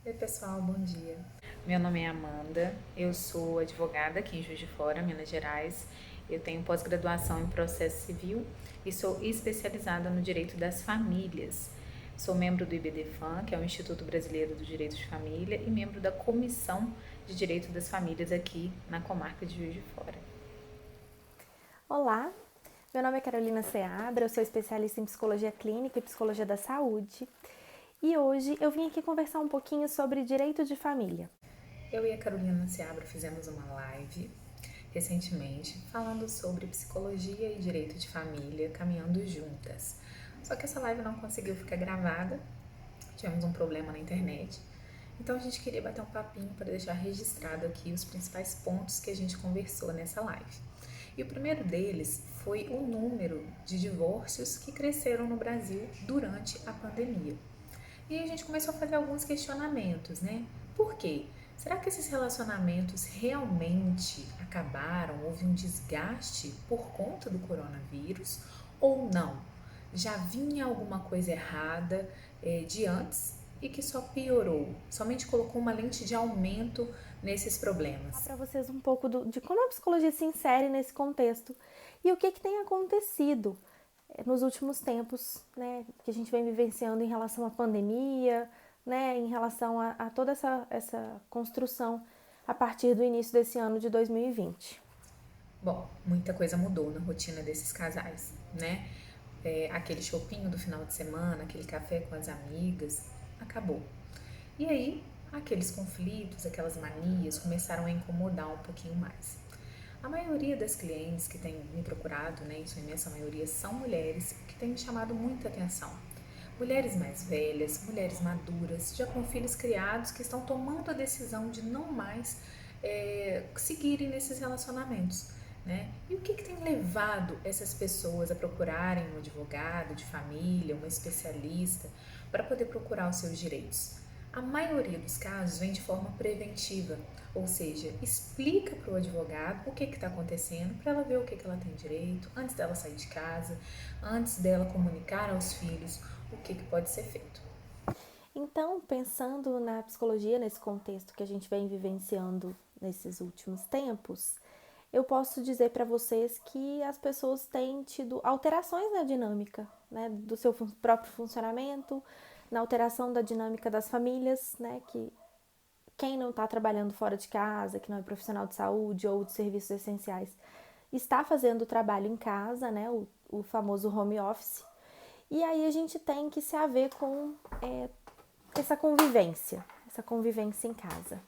Oi pessoal, bom dia. Meu nome é Amanda, eu sou advogada aqui em Juiz de Fora, Minas Gerais. Eu tenho pós-graduação em processo civil e sou especializada no direito das famílias. Sou membro do IBDFAM, que é o Instituto Brasileiro do Direito de Família, e membro da Comissão de Direito das Famílias aqui na comarca de Juiz de Fora. Olá, meu nome é Carolina Seabra, eu sou especialista em psicologia clínica e psicologia da saúde e hoje eu vim aqui conversar um pouquinho sobre direito de família. Eu e a Carolina Seabra fizemos uma live recentemente falando sobre psicologia e direito de família, caminhando juntas. Só que essa live não conseguiu ficar gravada, tivemos um problema na internet. Então a gente queria bater um papinho para deixar registrado aqui os principais pontos que a gente conversou nessa live. E o primeiro deles foi o número de divórcios que cresceram no Brasil durante a pandemia. E aí a gente começou a fazer alguns questionamentos, né? Por quê? Será que esses relacionamentos realmente acabaram? Houve um desgaste por conta do coronavírus ou não? Já vinha alguma coisa errada de antes e que só piorou, somente colocou uma lente de aumento nesses problemas. Para vocês um pouco de como a psicologia se insere nesse contexto e o que tem acontecido nos últimos tempos, né, que a gente vem vivenciando em relação à pandemia, né, em relação a toda essa construção a partir do início desse ano de 2020. Bom, muita coisa mudou na rotina desses casais, né? Aquele chopinho do final de semana, aquele café com as amigas, acabou. E aí, aqueles conflitos, aquelas manias começaram a incomodar um pouquinho mais. A maioria das clientes que têm me procurado, né, em sua imensa maioria, são mulheres que têm me chamado muita atenção. Mulheres mais velhas, mulheres maduras, já com filhos criados, que estão tomando a decisão de não mais seguirem nesses relacionamentos. Né? E o que tem levado essas pessoas a procurarem um advogado de família, uma especialista, para poder procurar os seus direitos? A maioria dos casos vem de forma preventiva, ou seja, explica para o advogado o que está acontecendo, para ela ver o que ela tem direito, antes dela sair de casa, antes dela comunicar aos filhos o que pode ser feito. Então, pensando na psicologia, nesse contexto que a gente vem vivenciando nesses últimos tempos, eu posso dizer para vocês que as pessoas têm tido alterações na dinâmica, né, do seu próprio funcionamento, na alteração da dinâmica das famílias, né, que quem não está trabalhando fora de casa, que não é profissional de saúde ou de serviços essenciais, está fazendo o trabalho em casa, né, o famoso home office. E aí a gente tem que se haver com essa convivência em casa.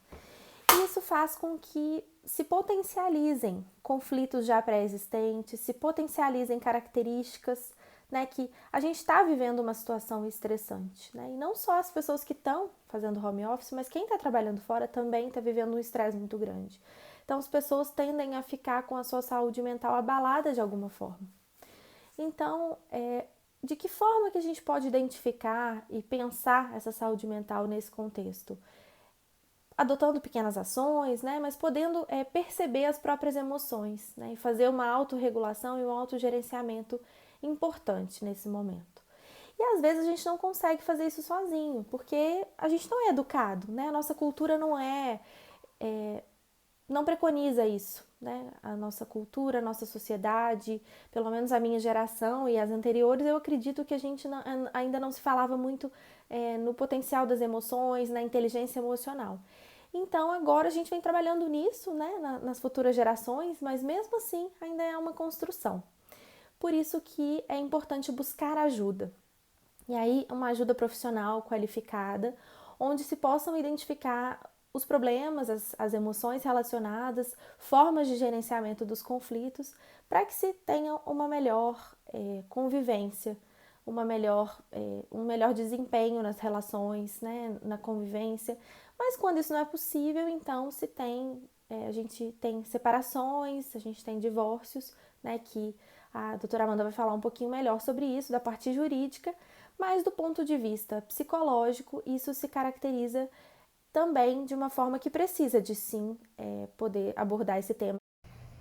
E isso faz com que se potencializem conflitos já pré-existentes, se potencializem características, né, que a gente está vivendo uma situação estressante, né, e não só as pessoas que estão fazendo home office, mas quem está trabalhando fora também está vivendo um estresse muito grande. Então as pessoas tendem a ficar com a sua saúde mental abalada de alguma forma. Então, de que forma que a gente pode identificar e pensar essa saúde mental nesse contexto? Adotando pequenas ações, né, mas podendo perceber as próprias emoções, né, e fazer uma autorregulação e um autogerenciamento importante nesse momento. E às vezes a gente não consegue fazer isso sozinho, porque a gente não é educado, né, a nossa cultura não preconiza isso, né? A nossa cultura, a nossa sociedade, pelo menos a minha geração e as anteriores, eu acredito que a gente ainda não se falava muito no potencial das emoções, na inteligência emocional. Então agora a gente vem trabalhando nisso, né, nas futuras gerações, mas mesmo assim ainda é uma construção. Por isso que é importante buscar ajuda. E aí uma ajuda profissional qualificada, onde se possam identificar os problemas, as emoções relacionadas, formas de gerenciamento dos conflitos, para que se tenha uma melhor convivência, um melhor desempenho nas relações, né, na convivência. Mas quando isso não é possível, então a gente tem separações, a gente tem divórcios, né, que a doutora Amanda vai falar um pouquinho melhor sobre isso, da parte jurídica, mas do ponto de vista psicológico, isso se caracteriza também de uma forma que precisa de sim poder abordar esse tema.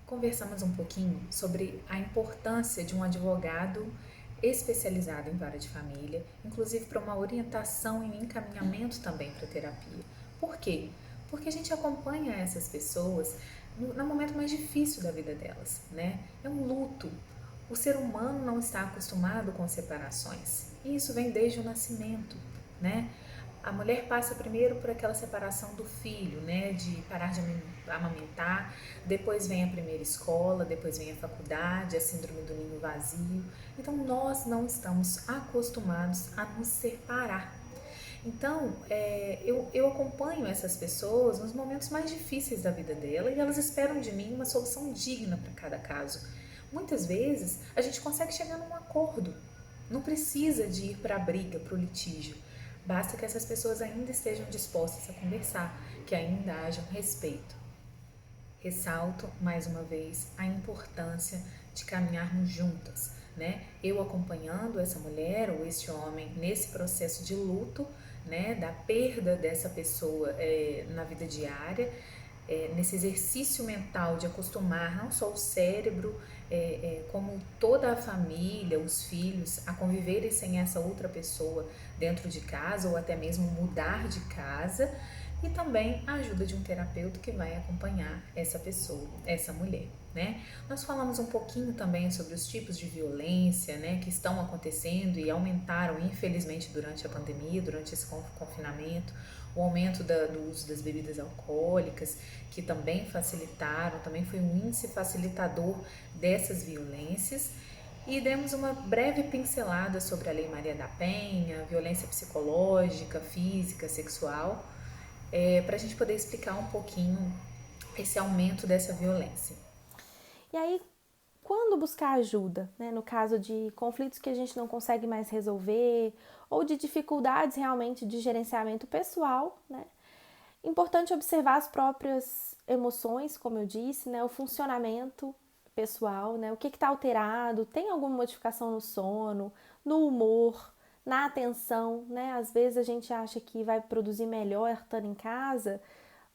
Conversamos um pouquinho sobre a importância de um advogado especializado em vara de família, inclusive para uma orientação e encaminhamento também para terapia. Por quê? Porque a gente acompanha essas pessoas no momento mais difícil da vida delas, né? É um luto. O ser humano não está acostumado com separações. E isso vem desde o nascimento, né? A mulher passa primeiro por aquela separação do filho, né, de parar de amamentar, depois vem a primeira escola, depois vem a faculdade, a síndrome do ninho vazio. Então nós não estamos acostumados a nos separar. Então eu acompanho essas pessoas nos momentos mais difíceis da vida dela e elas esperam de mim uma solução digna para cada caso. Muitas vezes a gente consegue chegar num acordo, não precisa de ir para a briga, para o litígio. Basta que essas pessoas ainda estejam dispostas a conversar, que ainda haja um respeito. Ressalto, mais uma vez, a importância de caminharmos juntas, né? Eu acompanhando essa mulher ou este homem nesse processo de luto, né? Da perda dessa pessoa na vida diária, nesse exercício mental de acostumar não só o cérebro, como toda a família, os filhos, a conviverem sem essa outra pessoa dentro de casa ou até mesmo mudar de casa, e também a ajuda de um terapeuta que vai acompanhar essa pessoa, essa mulher, né? Nós falamos um pouquinho também sobre os tipos de violência, né, que estão acontecendo e aumentaram, infelizmente, durante a pandemia, durante esse confinamento, o aumento do uso das bebidas alcoólicas, que também facilitaram, também foi um índice facilitador dessas violências. E demos uma breve pincelada sobre a Lei Maria da Penha, violência psicológica, física, sexual, para a gente poder explicar um pouquinho esse aumento dessa violência. E aí, quando buscar ajuda, né? No caso de conflitos que a gente não consegue mais resolver ou de dificuldades realmente de gerenciamento pessoal, né? Importante observar as próprias emoções, como eu disse, né? O funcionamento pessoal, né? O que está alterado, tem alguma modificação no sono, no humor, na atenção, né? Às vezes a gente acha que vai produzir melhor estando em casa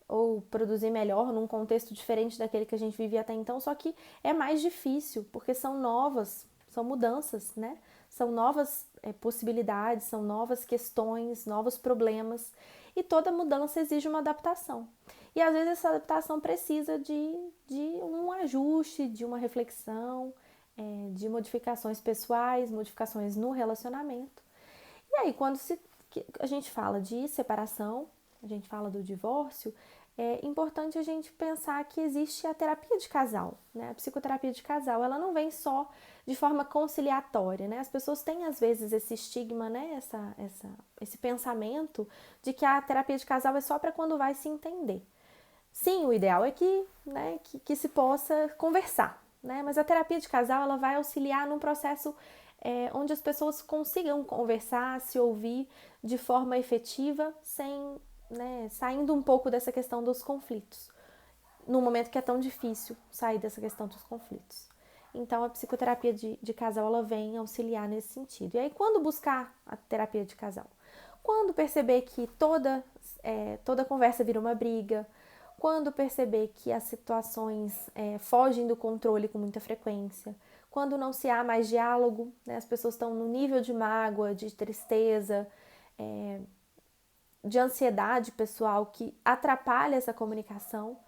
ou produzir melhor num contexto diferente daquele que a gente vivia até então, só que é mais difícil, porque são novas, são mudanças, né? São novas possibilidades, são novas questões, novos problemas, e toda mudança exige uma adaptação. E às vezes essa adaptação precisa de um ajuste, de uma reflexão, de modificações pessoais, modificações no relacionamento. E aí, quando a gente fala de separação, a gente fala do divórcio, é importante a gente pensar que existe a terapia de casal, né? A psicoterapia de casal, ela não vem só de forma conciliatória, né? As pessoas têm, às vezes, esse estigma, né? Esse pensamento de que a terapia de casal é só para quando vai se entender. Sim, o ideal é que se possa conversar, né? Mas a terapia de casal, ela vai auxiliar num processo onde as pessoas consigam conversar, se ouvir de forma efetiva, sem, né, saindo um pouco dessa questão dos conflitos, num momento que é tão difícil sair dessa questão dos conflitos. Então, a psicoterapia de casal, ela vem auxiliar nesse sentido. E aí, quando buscar a terapia de casal? Quando perceber que toda conversa vira uma briga, quando perceber que as situações fogem do controle com muita frequência, quando não se há mais diálogo, né, as pessoas estão no nível de mágoa, de tristeza, de ansiedade pessoal que atrapalha essa comunicação.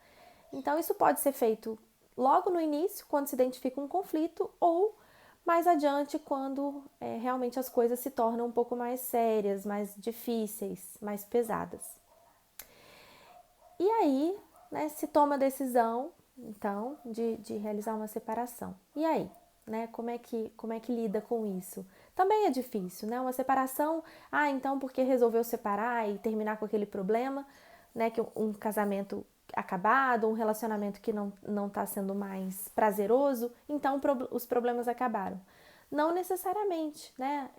Então, isso pode ser feito logo no início, quando se identifica um conflito, ou mais adiante, quando realmente as coisas se tornam um pouco mais sérias, mais difíceis, mais pesadas. E aí, né, se toma a decisão, então, de realizar uma separação. E aí, né, como é que lida com isso? Também é difícil, né? Uma separação, então porque resolveu separar e terminar com aquele problema, né, que um casamento acabado, um relacionamento que não está sendo mais prazeroso, então os problemas acabaram. Não necessariamente, né?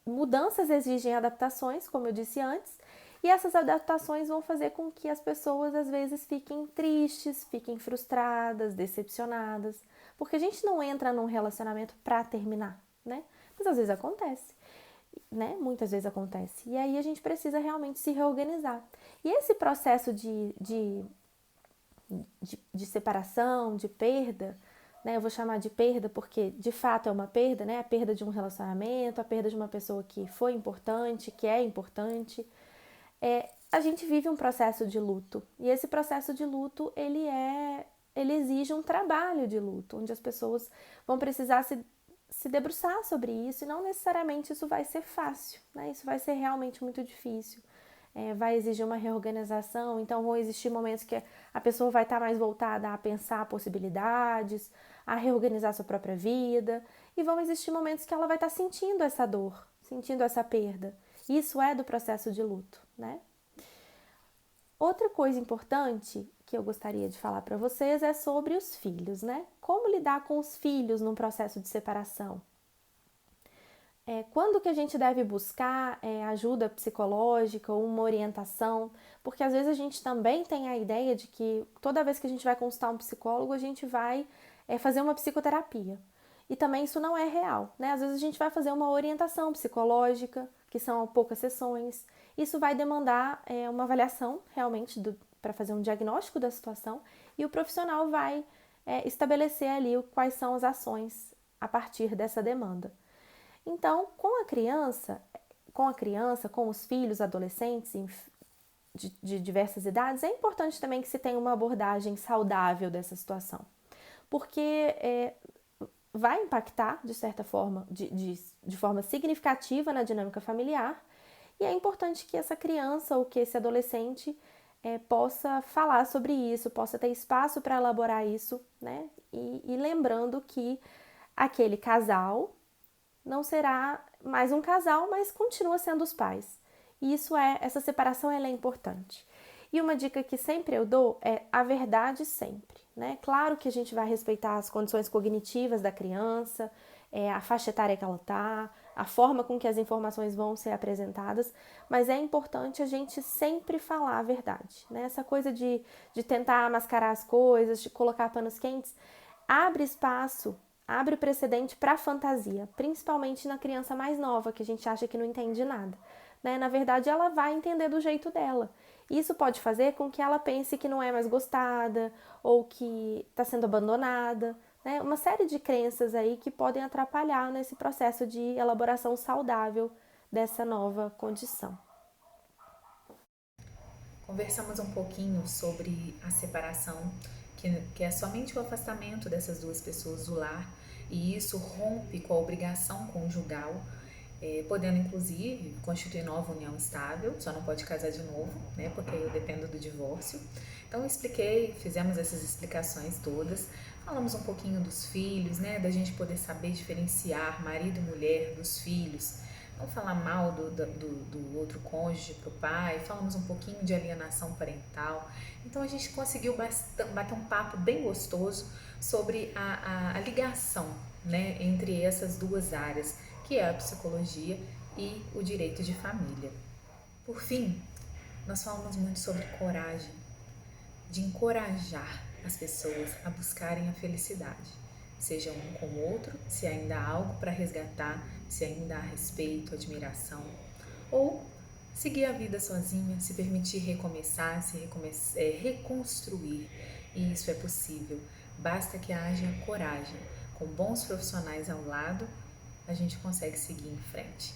Mudanças exigem adaptações, como eu disse antes, e essas adaptações vão fazer com que as pessoas às vezes fiquem tristes, fiquem frustradas, decepcionadas, porque a gente não entra num relacionamento para terminar, né? Mas às vezes acontece, né? Muitas vezes acontece. E aí a gente precisa realmente se reorganizar. E esse processo de separação, de perda, né? Eu vou chamar de perda porque de fato é uma perda, né? A perda de um relacionamento, a perda de uma pessoa que foi importante, que é importante. A gente vive um processo de luto e esse processo de luto ele exige um trabalho de luto, onde as pessoas vão precisar se debruçar sobre isso e não necessariamente isso vai ser fácil, né? Isso vai ser realmente muito difícil. Vai exigir uma reorganização, então vão existir momentos que a pessoa vai estar mais voltada a pensar possibilidades, a reorganizar sua própria vida, e vão existir momentos que ela vai estar sentindo essa dor, sentindo essa perda. Isso é do processo de luto, né? Outra coisa importante que eu gostaria de falar para vocês é sobre os filhos, né? Como lidar com os filhos num processo de separação? Quando que a gente deve buscar ajuda psicológica ou uma orientação? Porque às vezes a gente também tem a ideia de que toda vez que a gente vai consultar um psicólogo, a gente vai fazer uma psicoterapia. E também isso não é real, né? Às vezes a gente vai fazer uma orientação psicológica, que são poucas sessões. Isso vai demandar uma avaliação realmente para fazer um diagnóstico da situação e o profissional vai estabelecer ali quais são as ações a partir dessa demanda. Então, com a criança, com os filhos, adolescentes de diversas idades, é importante também que se tenha uma abordagem saudável dessa situação, porque vai impactar, de certa forma, de forma significativa na dinâmica familiar, e é importante que essa criança ou que esse adolescente possa falar sobre isso, possa ter espaço para elaborar isso, né? E lembrando que aquele casal não será mais um casal, mas continua sendo os pais. E essa separação ela é importante. E uma dica que sempre eu dou é a verdade sempre, né? Claro que a gente vai respeitar as condições cognitivas da criança, a faixa etária que ela está, a forma com que as informações vão ser apresentadas, mas é importante a gente sempre falar a verdade, né? Essa coisa de tentar mascarar as coisas, de colocar panos quentes, abre espaço, abre precedente para a fantasia, principalmente na criança mais nova, que a gente acha que não entende nada, né? Na verdade, ela vai entender do jeito dela. Isso pode fazer com que ela pense que não é mais gostada ou que está sendo abandonada, né? Uma série de crenças aí que podem atrapalhar nesse processo de elaboração saudável dessa nova condição. Conversamos um pouquinho sobre a separação, que é somente o afastamento dessas duas pessoas do lar, e isso rompe com a obrigação conjugal, podendo inclusive constituir nova união estável, só não pode casar de novo, né, porque aí eu dependo do divórcio. Então eu expliquei, fizemos essas explicações todas, falamos um pouquinho dos filhos, né, da gente poder saber diferenciar marido e mulher dos filhos, não falar mal do outro cônjuge para o pai, falamos um pouquinho de alienação parental. Então a gente conseguiu bater um papo bem gostoso sobre a ligação, né, entre essas duas áreas, que é a psicologia e o direito de família. Por fim, nós falamos muito sobre coragem, de encorajar as pessoas a buscarem a felicidade, seja um com o outro, se ainda há algo para resgatar, se ainda há respeito, admiração, ou seguir a vida sozinha, se permitir recomeçar, reconstruir. E isso é possível, basta que haja coragem. Com bons profissionais ao lado, a gente consegue seguir em frente.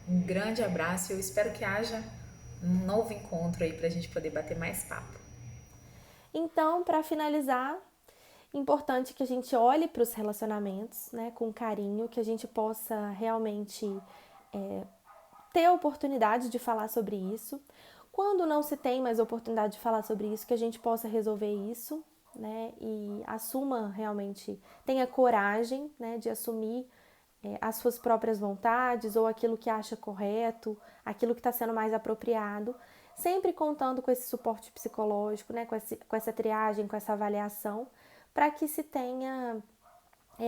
Um grande abraço e eu espero que haja um novo encontro aí para a gente poder bater mais papo. Então, para finalizar, importante que a gente olhe para os relacionamentos, né, com carinho, que a gente possa realmente ter a oportunidade de falar sobre isso. Quando não se tem mais oportunidade de falar sobre isso, que a gente possa resolver isso, né, e assuma realmente, tenha coragem, né, de assumir as suas próprias vontades ou aquilo que acha correto, aquilo que está sendo mais apropriado, sempre contando com esse suporte psicológico, né, com essa triagem, com essa avaliação, para que se tenha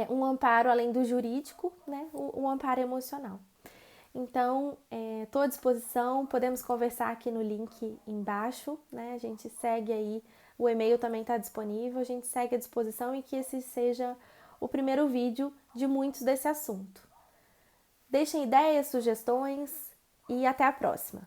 um amparo além do jurídico, né, um amparo emocional. Então, estou à disposição, podemos conversar aqui no link embaixo, né? A gente segue aí, o e-mail também está disponível, a gente segue à disposição e que esse seja o primeiro vídeo de muitos desse assunto. Deixem ideias, sugestões e até a próxima!